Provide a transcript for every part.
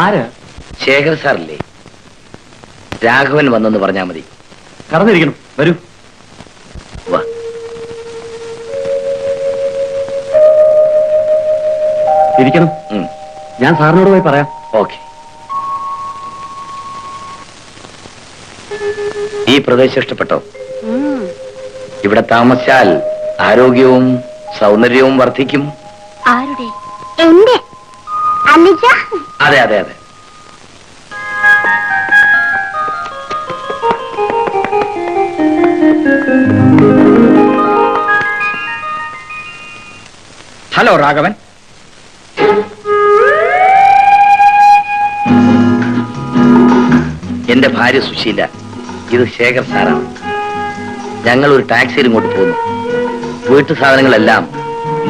ആര്? ശേഖർ സാറല്ലേ? രാഘവൻ വന്നെന്ന് പറഞ്ഞാൽ മതി. കടന്നിരിക്കണം, വരൂ. വാ. ഇരിക്കണം. ഞാൻ സാറിനോട് പോയി പറയാം. ഓക്കെ. ഈ പ്രദേശം ഇഷ്ടപ്പെട്ടോ? ഇവിടെ താമസിച്ചാൽ ആരോഗ്യവും സൗന്ദര്യവും വർദ്ധിക്കും. ആരുടെ? എന്റെ. അതെ അതെ അതെ. ഹലോ രാഘവൻ. എന്റെ ഭാര്യ സുശീല, ഇത് ശേഖർ സാറാണ്. ഞങ്ങൾ ഒരു ടാക്സിയിൽ ഇങ്ങോട്ട് പോകുന്നു. വീട്ടു സാധനങ്ങളെല്ലാം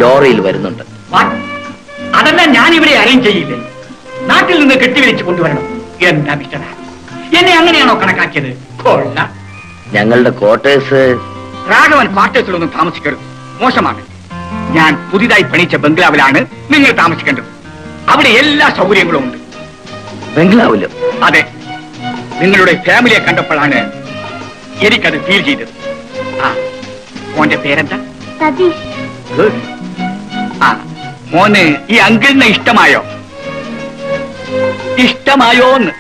ലോറിയിൽ വരുന്നുണ്ട്. അതെല്ലാം ഞാൻ ഇവിടെ അറേഞ്ച് ചെയ്യില്ലേ? നാട്ടിൽ നിന്ന് കെട്ടിവലിച്ച് കൊണ്ടുവരണം. എന്താ മിസ്റ്റർ, എന്നെ അങ്ങനെയാണോ കണക്കാക്കിയത്? കൊള്ള. ഞങ്ങളുടെ ക്വാർട്ടേഴ്സ്. രാഘവൻ ക്വാർട്ടേഴ്സിലൊന്നും താമസിക്കരുത്, മോശമാണ്. ഞാൻ പുതിയതായി പണിച്ച ബംഗ്ലാവിലാണ് നിങ്ങൾ താമസിക്കേണ്ടത്. അവിടെ എല്ലാ സൗകര്യങ്ങളും ഉണ്ട്. ബംഗ്ലാവിലും? അതെ. നിങ്ങളുടെ ഫാമിലിയെ കണ്ടപ്പോഴാണ് എനിക്കത് ഫീൽ ചെയ്തത്. ആ, മോന്റെ പേരെന്താ? ആ, മോന് ഈ അങ്കിളിനെ ഇഷ്ടമായോ? ഇഷ്ടമായോന്ന്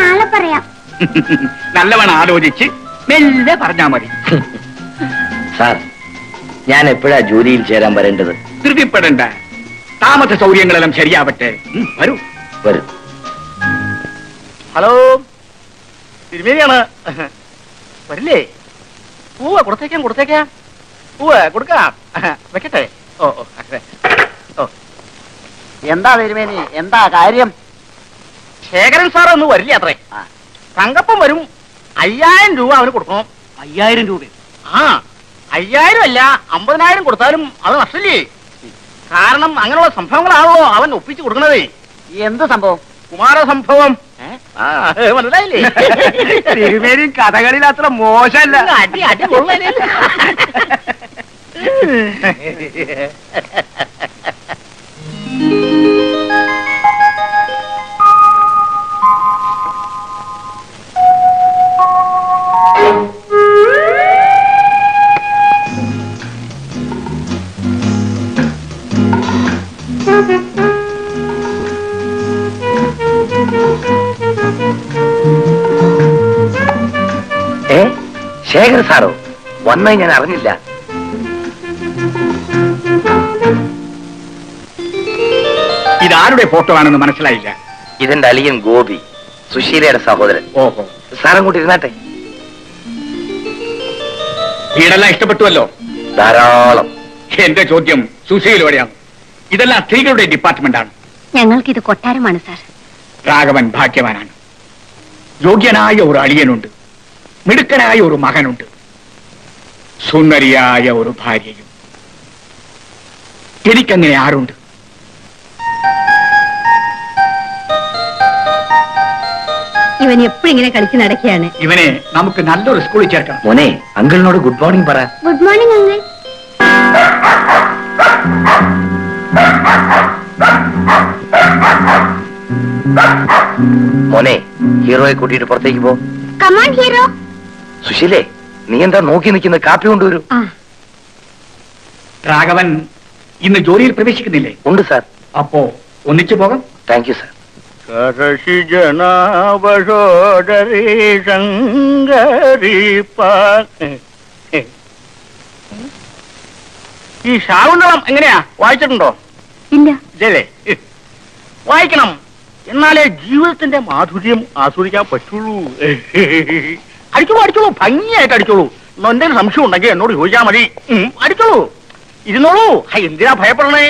നാളെ പറയാം. നല്ലവണ്ണം ആലോചിച്ച് മെല്ലെ പറഞ്ഞാ മതി. സാർ, ഞാൻ എപ്പോഴാ ജോലിയിൽ ചേരാൻ വരേണ്ടത്? ധൃതിപ്പെടണ്ട. താമസ സൗകര്യങ്ങളെല്ലാം ശരിയാവട്ടെ. വരൂ വരൂ. ഹലോ, തിരുമേനിയാണ്. വരില്ലേ? പൂവ കൊടുത്തേക്കാം. പൂവ കൊടുക്കാം. വെക്കട്ടെ? ഓ ഓ ഓ. എന്താ തിരുമേനി, എന്താ കാര്യം? ശേഖരൻ സാർ ഒന്നും വരില്ല അത്രേ. തങ്കപ്പം വരും. 5000 രൂപ അവന് കൊടുക്കണം. 5000 രൂപ? ആ, 5000 അല്ല, 50,000 കൊടുത്താലും അത് നഷ്ടല്ലേ? കാരണം അങ്ങനെയുള്ള സംഭവങ്ങളാണല്ലോ അവൻ ഒപ്പിച്ചു കൊടുക്കണതേ. എന്ത് സംഭവം? കുമാരസംഭവം. മനസ്സിലായില്ലേ? തിരുമേനി കഥകളിൽ അത്ര മോശമല്ല. അടി അടി കൊള്ളല്ലേ? ശേഖർ സാറോ? വന്നായി ഞാൻ അറിഞ്ഞില്ല. ഇതാരുടെ ഫോട്ടോ ആണെന്ന് മനസ്സിലായില്ല. ഇതെന്റെ അളിയൻ ഗോപി, സുശീലയുടെ സഹോദരൻ. ഓഹോ. സാറും കൂട്ടി ഇരുന്നാട്ടെ. വീടെല്ലാം ഇഷ്ടപ്പെട്ടുവല്ലോ? ധാരാളം. എന്റെ ചോദ്യം സുശീലയോടെയാണ്. ഇതെല്ലാം സ്ത്രീകളുടെ ഡിപ്പാർട്ട്മെന്റ് ആണ്. ഞങ്ങൾക്കിത് കൊട്ടാരമാണ് സാർ. രാഘവൻ ഭാഗ്യവാനാണ്. യോഗ്യനായ ഒരു അളിയനുണ്ട്, മിടുക്കനായ ഒരു മകനുണ്ട്, സുന്ദരിയായ ഒരു ഭാര്യയും. എനിക്കങ്ങനെ ആരുണ്ട്? ഇവൻ എപ്പോഴും ഇങ്ങനെ കളിച്ച് നടക്കുകയാണ്. ഇവനെ നമുക്ക് നല്ലൊരു സ്കൂളിൽ ചേർക്കണം. മോനെ, അങ്കിളിനോട് ഗുഡ് മോർണിംഗ് പറ. Good morning uncle. മോനെ, ഹീറോയെ കൂട്ടിയിട്ട് പുറത്തേക്ക് പോ. Come on hero. സുശീലേ, നീ എന്താ നോക്കി നിൽക്കുന്ന? കാപ്പി കൊണ്ടുവരൂ. രാഘവൻ ഇന്ന് ജോലിയിൽ പ്രവേശിക്കുന്നില്ലേ? ഉണ്ട് സാർ. അപ്പോ ഒന്നിച്ചു പോകാം. Thank you sir. ഈ ശാകുന്തളം എങ്ങനെയാ, വായിച്ചിട്ടുണ്ടോ? ഇല്ല. ഇല്ലേ? വായിക്കണം, എന്നാലേ ജീവിതത്തിന്റെ മാധുര്യം ആസ്വദിക്കാൻ പറ്റുള്ളൂ. അടിച്ചോളൂ, ഭംഗിയായിട്ട് അടിച്ചോളൂ. എന്തെങ്കിലും സംശയം ഉണ്ടെങ്കിൽ എന്നോട് ചോദിച്ചാൽ മതി. അടിച്ചോളൂ, ഇരുന്നോളൂ. എന്തിനാ ഭയപ്പെടണേ?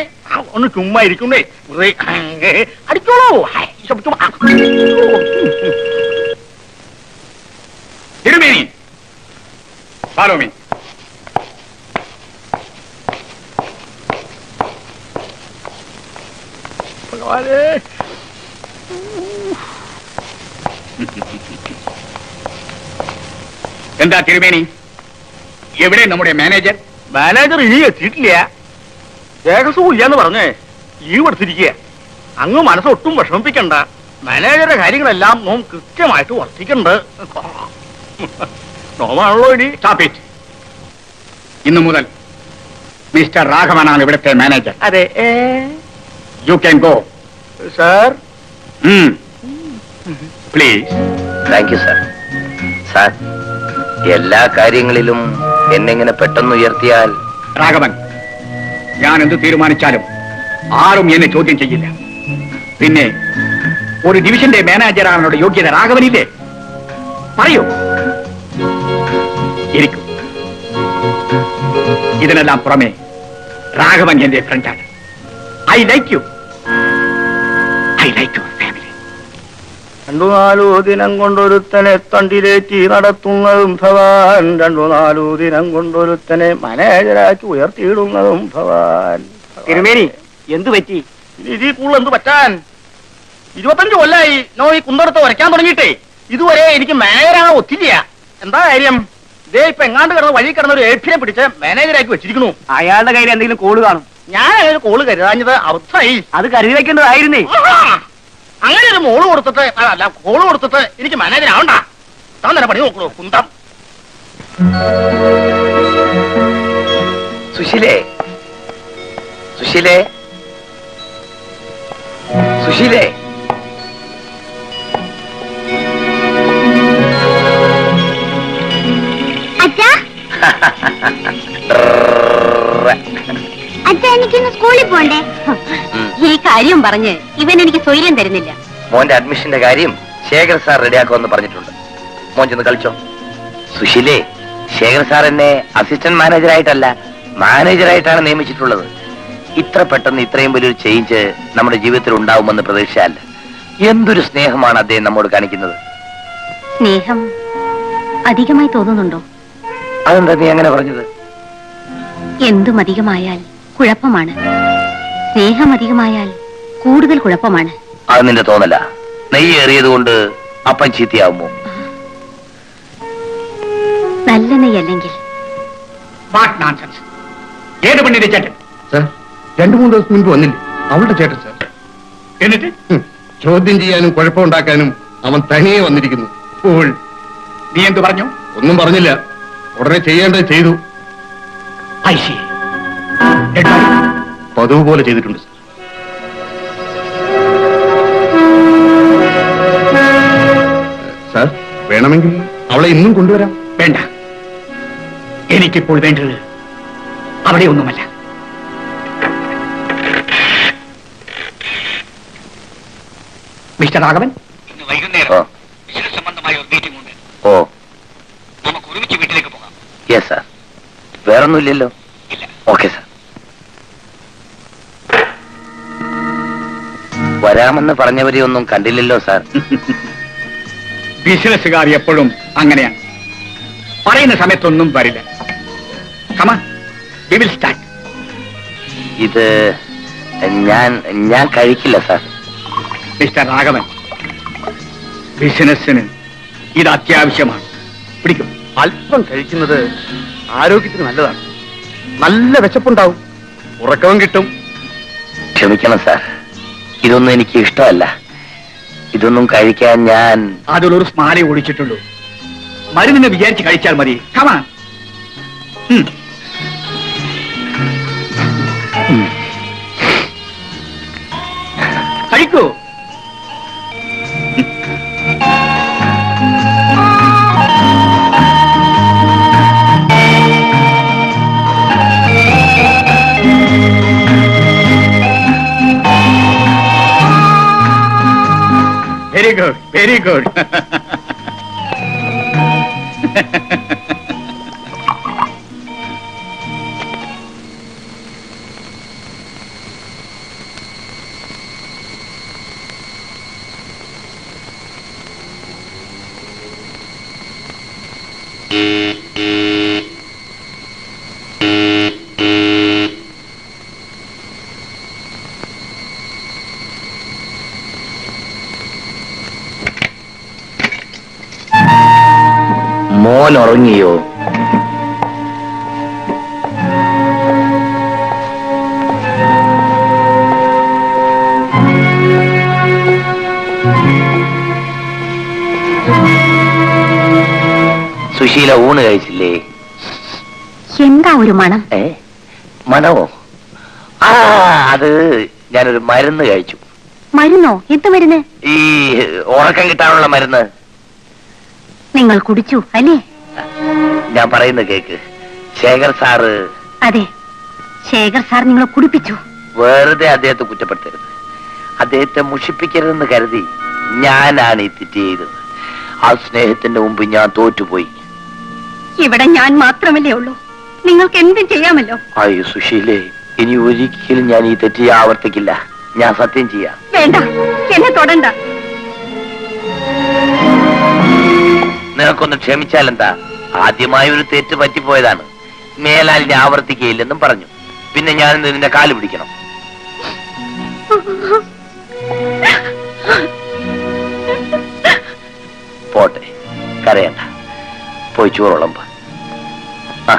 ഒന്ന് ചുമ്മാ ഇരിക്കുന്നേ. അടിച്ചോളൂ. തിരുമേനി, ഫോളോ മീ. എന്താ തിരുമേനി, എവിടെ നമ്മുടെ മാനേജർ? മാനേജർ ഇനി എത്തിയിട്ടില്ല. ദേഹസുഖം ഇല്ലാന്ന് പറഞ്ഞേ ലീവ് എടുത്തിരിക്കുക. അങ്ങ് മനസ്സൊട്ടും വിഷമിപ്പിക്കണ്ട. മാനേജറുടെ കാര്യങ്ങളെല്ലാം നോം കൃത്യമായിട്ട് വർത്തിക്കുന്നുണ്ട്. നോമാണല്ലോ ഇനി. സ്റ്റോപ്പ്. ഇന്നു മുതൽ മിസ്റ്റർ രാഘവനാണ് ഇവിടുത്തെ മാനേജർ. അതെ. You can go. Sir. Please. Thank you sir. Sir, എല്ലാ കാര്യങ്ങളിലും എന്നെങ്ങനെ പെട്ടെന്ന് ഉയർത്തിയാൽ. രാഘവൻ, ഞാൻ എന്ത് തീരുമാനിച്ചാലും ആരും എന്നെ ചോദ്യം ചെയ്യില്ല. പിന്നെ ഒരു ഡിവിഷന്റെ മാനേജറാണുള്ള യോഗ്യത രാഘവനില്ലേ? പറയൂ. ഇരിക്കൂ. ഇതിനെല്ലാം പുറമെ രാഘവൻ എന്റെ ഫ്രണ്ടാണ്. I like you. I like your family. 2-4 ദിനം കൊണ്ടൊരുത്തനെ തണ്ടിലേറ്റി നടത്തുന്നതും ഭവാൻ. 2-4 ദിനം കൊണ്ടൊരുത്തനെ മാനേജരാക്കി ഉയർത്തിയിടുന്നതും ഭവാൻ. തിരുമേനി, എന്തു പറ്റി? ഇതിൽ കൂടുതൽ എന്ത് പറ്റാൻ? 25 കൊല്ലായി നോ ഈ കുന്തടത്ത് വരയ്ക്കാൻ തുടങ്ങിയിട്ടേ ഇതുവരെ എനിക്ക് മാനേജറാണ് ഒത്തില്ല. എന്താ കാര്യം? ഇതേ ഇപ്പൊ എങ്ങാണ്ട് കിടന്ന് വഴി കിടന്ന ഒരു ഏഫിനെ പിടിച്ച് മാനേജരാക്കി വെച്ചിരിക്കണു. അയാളുടെ കയ്യിൽ എന്തെങ്കിലും കോള് കാണും. ഞാൻ അങ്ങനെ കോള് കരുതാഞ്ഞത് അബദ്ധമായി. അത് കരുതി വെക്കേണ്ടതായിരുന്നേ. അങ്ങനെ ഒരു മോള് കൊടുത്തിട്ട് അല്ല കോള് കൊടുത്തിട്ട് എനിക്ക് മാനേജർ ആവണ്ട. താൻ തന്നെ പണി നോക്കണോ കുന്തം. സുശീലേ, സുശീലേ, സുശീലേ. അച്ഛാ, എനിക്കിന്ന് സ്കൂളിൽ പോണ്ടേ? ഈ കാര്യം പറഞ്ഞ് ഇവൻ എനിക്ക് സ്വൈര്യം തരുന്നില്ല. മോന്റെ അഡ്മിഷന്റെ കാര്യം ശേഖർ സാർ റെഡിയാക്കുമെന്ന് പറഞ്ഞിട്ടുണ്ട്. മോൻ ചെന്ന് കളിച്ചോ. സുശീലേ, ശേഖർ സാർ എന്നെ അസിസ്റ്റന്റ് മാനേജറായിട്ടല്ല മാനേജറായിട്ടാണ് നിയമിച്ചിട്ടുള്ളത്. ഇത്ര പെട്ടെന്ന് ഇത്രയും വലിയൊരു ചേഞ്ച് നമ്മുടെ ജീവിതത്തിൽ ഉണ്ടാവുമെന്ന് പ്രതീക്ഷയല്ല. എന്തൊരു സ്നേഹമാണ് അദ്ദേഹം നമ്മോട് കാണിക്കുന്നത്. സ്നേഹം അധികമായി തോന്നുന്നുണ്ടോ? അതെന്താ നീ അങ്ങനെ പറഞ്ഞത്? എന്തും അധികമായാൽ കുഴപ്പമാണ്. സ്നേഹം അധികമായാൽ കൂടുതൽ കുഴപ്പമാണ്. അത് നിന്റെ തോന്നല. നെയ്യ് ഏറിയത് കൊണ്ട് അപ്പം ചീത്തയാവുമോ? നല്ല നെയ്യല്ലെങ്കിൽ. What nonsense. ഏത് പെണ്ണിന്റെ ചേട്ടൻ? സാർ, 2-3 ദിവസം മുൻപ് വന്നില്ലേ അവളുടെ ചേട്ടൻ സാർ. എന്നിട്ട് ചോദ്യം ചെയ്യാനും കുഴപ്പമുണ്ടാക്കാനും അവൻ തനിയെ വന്നിരിക്കുന്നു. അപ്പോൾ നീ എന്ത് പറഞ്ഞു? ഒന്നും പറഞ്ഞില്ല. ഉടനെ ചെയ്യേണ്ടത് ചെയ്തു. I C. പതിവ് പോലെ ചെയ്തിട്ടുണ്ട് സാർ. സാർ, വേണമെങ്കിൽ അവളെ ഇന്നും കൊണ്ടുവരാം. വേണ്ട, എനിക്കിപ്പോൾ വേണ്ടത് അവിടെ ഒന്നുമല്ല. മിസ്റ്റർ രാഘവൻ, ഇന്ന് വൈകുന്നേരം ബിസിനസ് സംബന്ധമായ ഒരു മീറ്റിംഗ് ഉണ്ട്. ഓ, നമുക്ക് ഒരുമിച്ച് വീട്ടിലേക്ക് പോകാം. Yes sir. വേറൊന്നുമില്ലല്ലോ? ഇല്ല. Okay sir. വരാമെന്ന് പറഞ്ഞവരെ ഒന്നും കണ്ടില്ലല്ലോ സാർ. ബിസിനസ്സുകാർ എപ്പോഴും അങ്ങനെയാണ്. പറയുന്ന സമയത്തൊന്നും വരില്ല. Come on, we will start. ഇത് ഞാൻ കഴിക്കില്ല സാർ. മിസ്റ്റർ രാഘവൻ, ബിസിനസ്സിന് ഇത് അത്യാവശ്യമാണ്. പിടിക്കും. അല്പം കഴിക്കുന്നത് ആരോഗ്യത്തിന് നല്ലതാണ്. നല്ല വിശപ്പുണ്ടാവും, ഉറക്കവും കിട്ടും. ക്ഷമിക്കണം സാർ, ഇതൊന്നും എനിക്ക് ഇഷ്ടമല്ല. ഇതൊന്നും കഴിക്കാൻ ഞാൻ അതിലൊരു സ്മാരേ ഒഴിച്ചിട്ടുള്ളൂ. മരുന്നിനെ വിചാരിച്ച് കഴിച്ചാൽ മതി. Come on. കഴിക്കൂ. Very good, very good. മോൻ ഉറങ്ങിയോ? സുശീല ഊണ് കഴിച്ചില്ലേ? എന്താ ഒരു മണം? മണമോ? ആ, അത് ഞാനൊരു മരുന്ന് കഴിച്ചു. മരുന്നോ? എന്ത് മരുന്ന്? ഈ ഉറക്കം കിട്ടാനുള്ള മരുന്ന്. നിങ്ങൾ കുടിച്ചു അല്ലേ? ഞാൻ പറയുന്ന കേക്ക്. ശേഖർ സാറ്. അതെ, ശേഖർ സാർ നിങ്ങളെ കുടിപ്പിച്ചു. വെറുതെ അദ്ദേഹത്തെ കുറ്റപ്പെടുത്തരുത്. അദ്ദേഹത്തെ മുഷിപ്പിക്കരുതെന്ന് കരുതി ഞാനാണ് ഈ തെറ്റ് ചെയ്തത്. ആ സ്നേഹത്തിന്റെ മുമ്പ് ഞാൻ തോറ്റുപോയി. ഇവിടെ ഞാൻ മാത്രമല്ലേ ഉള്ളൂ, നിങ്ങൾക്ക് എന്തും ചെയ്യാമല്ലോ. അയ്യോ സുശീലേ, ഇനി ഒരിക്കലും ഞാൻ ഈ തെറ്റ് ആവർത്തിക്കില്ല. ഞാൻ സത്യം ചെയ്യാം. വേണ്ട, എന്നെ തൊടണ്ട. നിനക്കൊന്ന് ക്ഷമിച്ചാലെന്താ? ആദ്യമായി ഒരു തെറ്റ് പറ്റിപ്പോയതാണ്. മേലാൽ ഞാൻ ആവർത്തിക്കയില്ലെന്നും പറഞ്ഞു. പിന്നെ ഞാൻ നിന്റെ കാല് പിടിക്കണം. പോട്ടെ, കരയണ്ട. പോയി ചോറുളമ്പ്. ആ